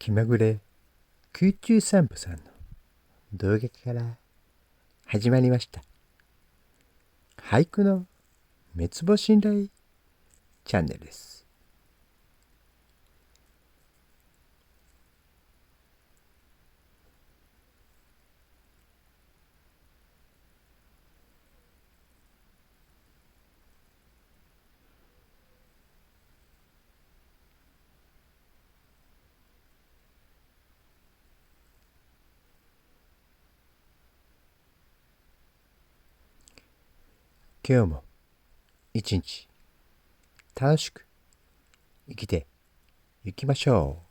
気まぐれ空中散歩さんの動画から始まりました。俳句の滅亡信頼チャンネルです。今日も一日楽しく生きていきましょう。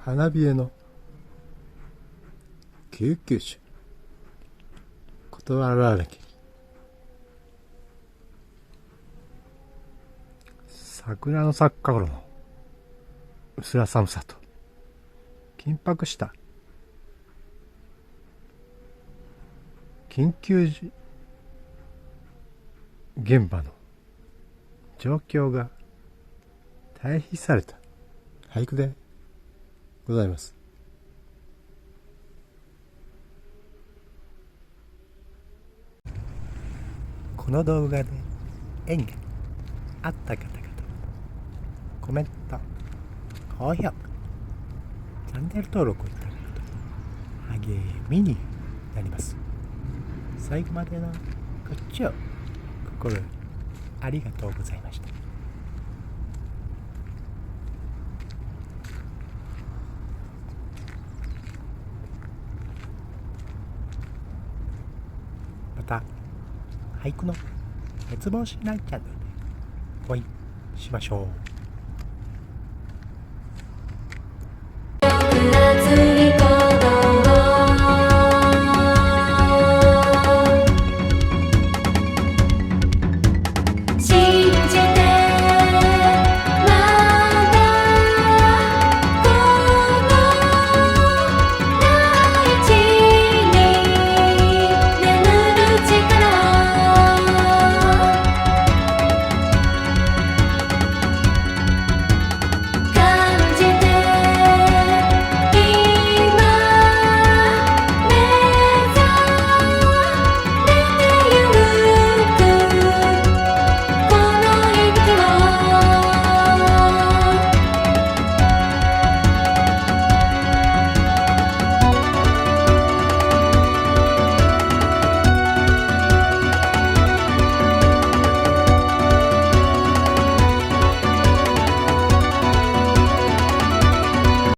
花冷えの救急車断られき桜の咲く頃の薄ら寒さと緊迫した緊急時現場の状況が対比された俳句でございます。この動画で縁があった方々、コメント、高評価、チャンネル登録をいただくと励みになります。最後までのご視聴心よりありがとうございました。また俳句の滅亡しないチャンネルでお会いしましょう。